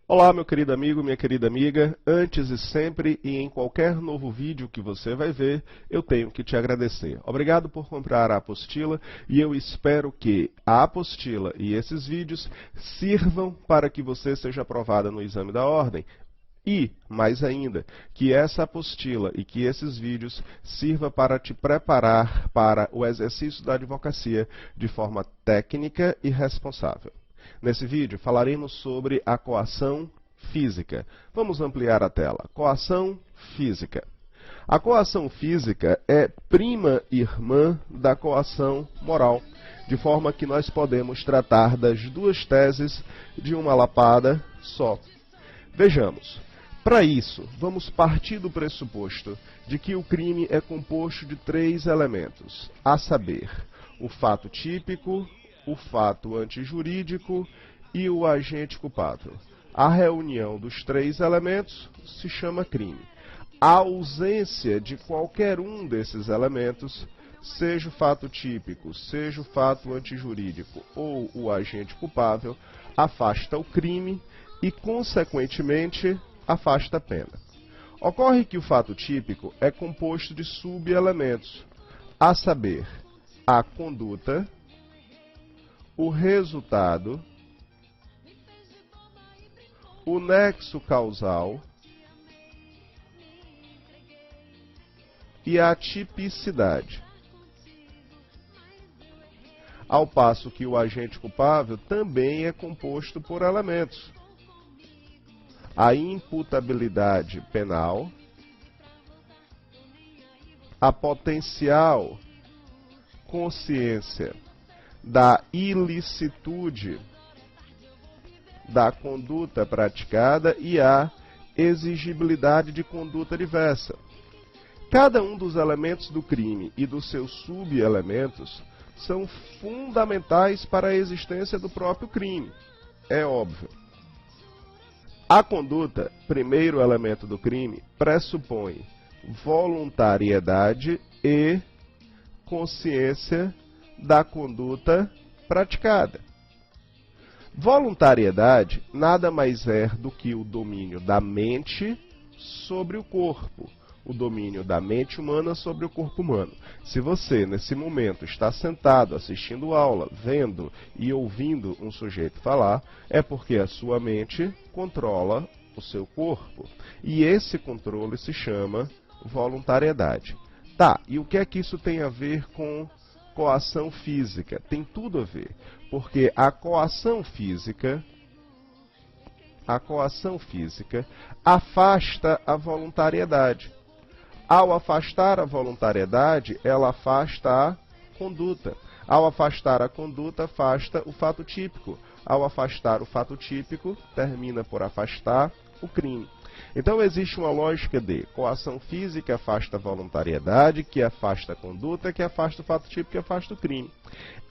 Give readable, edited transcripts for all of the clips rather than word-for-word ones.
Olá, meu querido amigo, minha querida amiga. Antes e sempre e em qualquer novo vídeo que você vai ver, eu tenho que te agradecer. Obrigado por comprar a apostila e eu espero que a apostila e esses vídeos sirvam para que você seja aprovada no exame da ordem. E, mais ainda, que essa apostila e que esses vídeos sirva para te preparar para o exercício da advocacia de forma técnica e responsável. Nesse vídeo falaremos sobre a coação física. Vamos ampliar a tela. Coação física. A coação física é prima irmã da coação moral, de forma que nós podemos tratar das duas teses de uma lapada só. Vejamos. Para isso, vamos partir do pressuposto de que o crime é composto de três elementos, a saber, o fato típico, o fato antijurídico e o agente culpável. A reunião dos três elementos se chama crime. A ausência de qualquer um desses elementos, seja o fato típico, seja o fato antijurídico ou o agente culpável, afasta o crime e, consequentemente, afasta a pena. Ocorre que o fato típico é composto de subelementos, a saber, a conduta, o resultado, o nexo causal e a tipicidade. Ao passo que o agente culpável também é composto por elementos. A imputabilidade penal, a potencial consciência da ilicitude da conduta praticada e a exigibilidade de conduta diversa. Cada um dos elementos do crime e dos seus subelementos são fundamentais para a existência do próprio crime. É óbvio. A conduta, primeiro elemento do crime, pressupõe voluntariedade e consciência da conduta praticada. Voluntariedade nada mais é do que o domínio da mente sobre o corpo, o domínio da mente humana sobre o corpo humano. Se você, nesse momento, está sentado assistindo aula, vendo e ouvindo um sujeito falar, é porque a sua mente controla o seu corpo. E esse controle se chama voluntariedade. Tá, e o que é que isso tem a ver com coação física? Tem tudo a ver, porque a coação física afasta a voluntariedade. Ao afastar a voluntariedade, ela afasta a conduta. Ao afastar a conduta, afasta o fato típico. Ao afastar o fato típico, termina por afastar o crime. Então existe uma lógica de coação física afasta a voluntariedade, que afasta a conduta, que afasta o fato típico, que afasta o crime.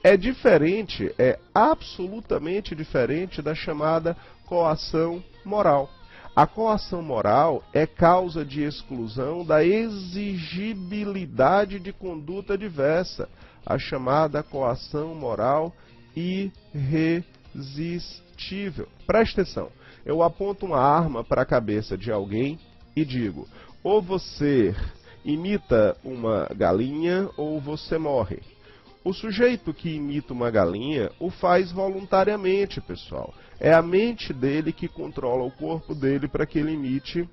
É diferente, é absolutamente diferente da chamada coação moral. A coação moral é causa de exclusão da exigibilidade de conduta diversa, a chamada coação moral irresistível. Preste atenção. Eu aponto uma arma para a cabeça de alguém e digo, ou você imita uma galinha ou você morre. O sujeito que imita uma galinha o faz voluntariamente, pessoal. É a mente dele que controla o corpo dele para que ele imite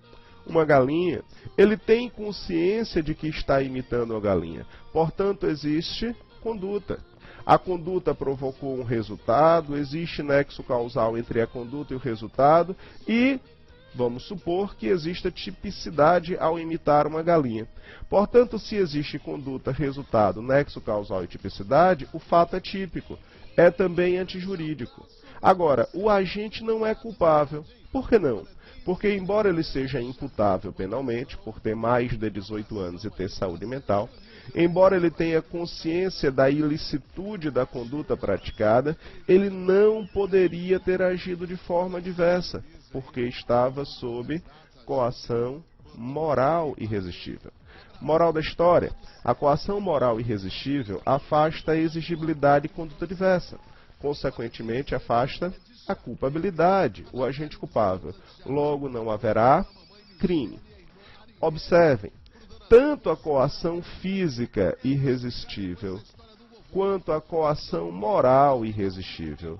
uma galinha. Ele tem consciência de que está imitando a galinha. Portanto, existe conduta. A conduta provocou um resultado, existe nexo causal entre a conduta e o resultado e vamos supor que exista tipicidade ao imitar uma galinha. Portanto, se existe conduta, resultado, nexo causal e tipicidade, o fato é típico. É também antijurídico. Agora, o agente não é culpável. Por que não? Porque, embora ele seja imputável penalmente, por ter mais de 18 anos e ter saúde mental, embora ele tenha consciência da ilicitude da conduta praticada, ele não poderia ter agido de forma diversa, porque estava sob coação moral irresistível. Moral da história: a coação moral irresistível afasta a exigibilidade de conduta diversa. Consequentemente, afasta a culpabilidade, o agente culpável. Logo, não haverá crime. Observem, tanto a coação física irresistível, quanto a coação moral irresistível,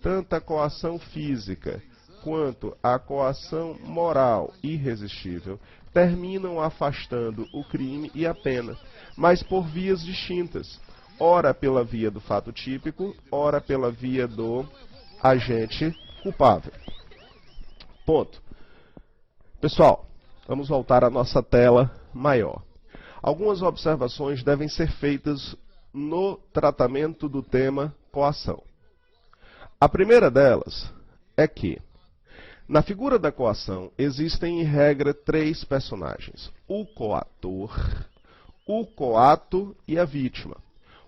tanto a coação física quanto a coação moral irresistível, terminam afastando o crime e a pena, mas por vias distintas, ora pela via do fato típico, ora pela via do agente culpável. Ponto. Pessoal, vamos voltar à nossa tela maior. Algumas observações devem ser feitas no tratamento do tema coação. A primeira delas é que, na figura da coação, existem em regra 3 personagens: o coator, o coato e a vítima.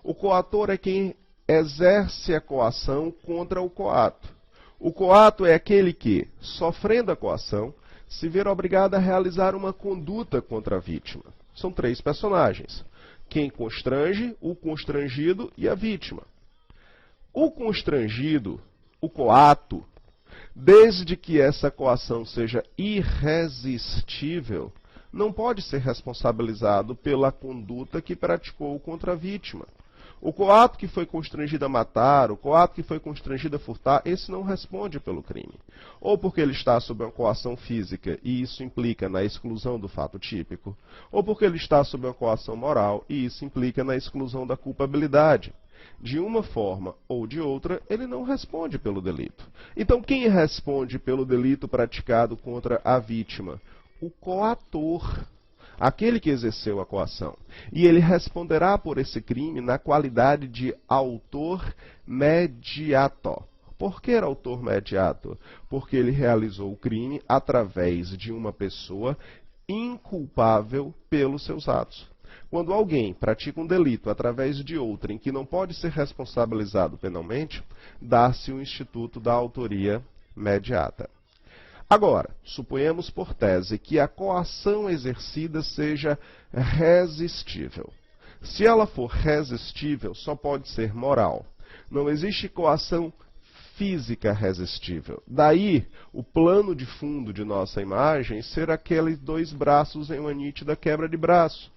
O coator é quem exerce a coação contra o coato. O coato é aquele que, sofrendo a coação, se vê obrigado a realizar uma conduta contra a vítima. São 3 personagens: quem constrange, o constrangido e a vítima. O constrangido, o coato, desde que essa coação seja irresistível, não pode ser responsabilizado pela conduta que praticou contra a vítima. O coato que foi constrangido a matar, o coato que foi constrangido a furtar, esse não responde pelo crime. Ou porque ele está sob uma coação física, e isso implica na exclusão do fato típico, ou porque ele está sob uma coação moral, e isso implica na exclusão da culpabilidade. De uma forma ou de outra, ele não responde pelo delito. Então, quem responde pelo delito praticado contra a vítima? O coator, aquele que exerceu a coação. E ele responderá por esse crime na qualidade de autor mediato. Por que autor mediato? Porque ele realizou o crime através de uma pessoa inculpável pelos seus atos. Quando alguém pratica um delito através de outrem que não pode ser responsabilizado penalmente, dá-se o instituto da autoria mediata. Agora, suponhamos por tese que a coação exercida seja resistível. Se ela for resistível, só pode ser moral. Não existe coação física resistível. Daí, o plano de fundo de nossa imagem ser aqueles 2 braços em uma nítida quebra de braço.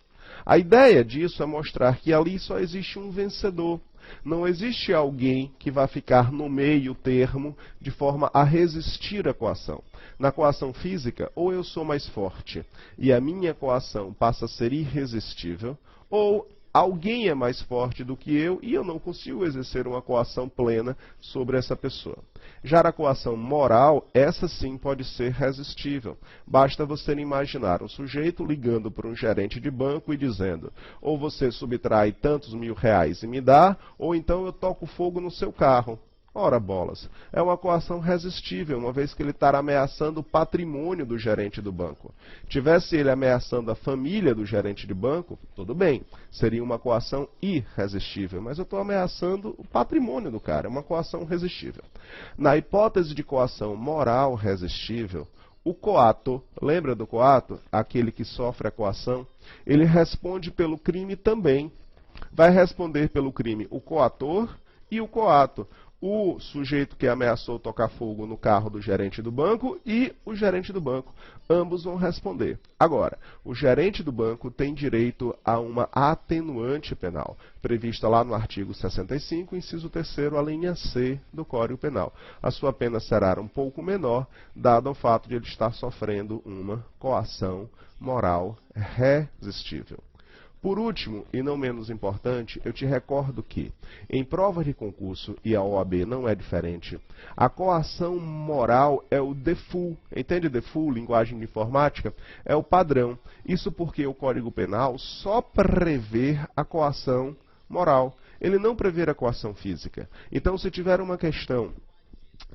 A ideia disso é mostrar que ali só existe um vencedor. Não existe alguém que vá ficar no meio termo de forma a resistir à coação. Na coação física, ou eu sou mais forte e a minha coação passa a ser irresistível, ou alguém é mais forte do que eu e eu não consigo exercer uma coação plena sobre essa pessoa. Já a coação moral, essa sim pode ser resistível. Basta você imaginar um sujeito ligando para um gerente de banco e dizendo: ou você subtrai tantos R$1.000 e me dá, ou então eu toco fogo no seu carro. Ora bolas, é uma coação resistível, uma vez que ele está ameaçando o patrimônio do gerente do banco. Tivesse ele ameaçando a família do gerente de banco, tudo bem, seria uma coação irresistível, mas eu estou ameaçando o patrimônio do cara, é uma coação resistível. Na hipótese de coação moral resistível, o coato, lembra do coato? Aquele que sofre a coação, ele responde pelo crime também. Vai responder pelo crime o coator e o coato. O sujeito que ameaçou tocar fogo no carro do gerente do banco e o gerente do banco. Ambos vão responder. Agora, o gerente do banco tem direito a uma atenuante penal, prevista lá no artigo 65, inciso 3º, a linha C do Código Penal. A sua pena será um pouco menor, dado o fato de ele estar sofrendo uma coação moral resistível. Por último, e não menos importante, eu te recordo que, em provas de concurso, e a OAB não é diferente, a coação moral é o default. Entende default, linguagem de informática? É o padrão. Isso porque o Código Penal só prevê a coação moral. Ele não prevê a coação física. Então, se tiver uma questão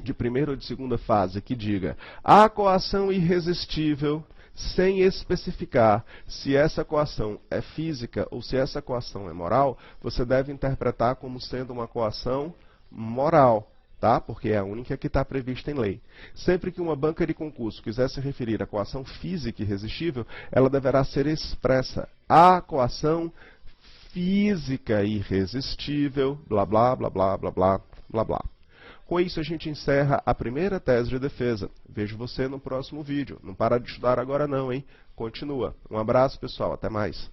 de primeira ou de segunda fase que diga a coação irresistível, sem especificar se essa coação é física ou se essa coação é moral, você deve interpretar como sendo uma coação moral, tá? Porque é a única que está prevista em lei. Sempre que uma banca de concurso quiser se referir à coação física irresistível, ela deverá ser expressa. A coação física irresistível, blá, blá, blá, blá, blá, blá, blá, blá. Com isso a gente encerra a primeira tese de defesa. Vejo você no próximo vídeo. Não para de estudar agora não, hein? Continua. Um abraço, pessoal. Até mais.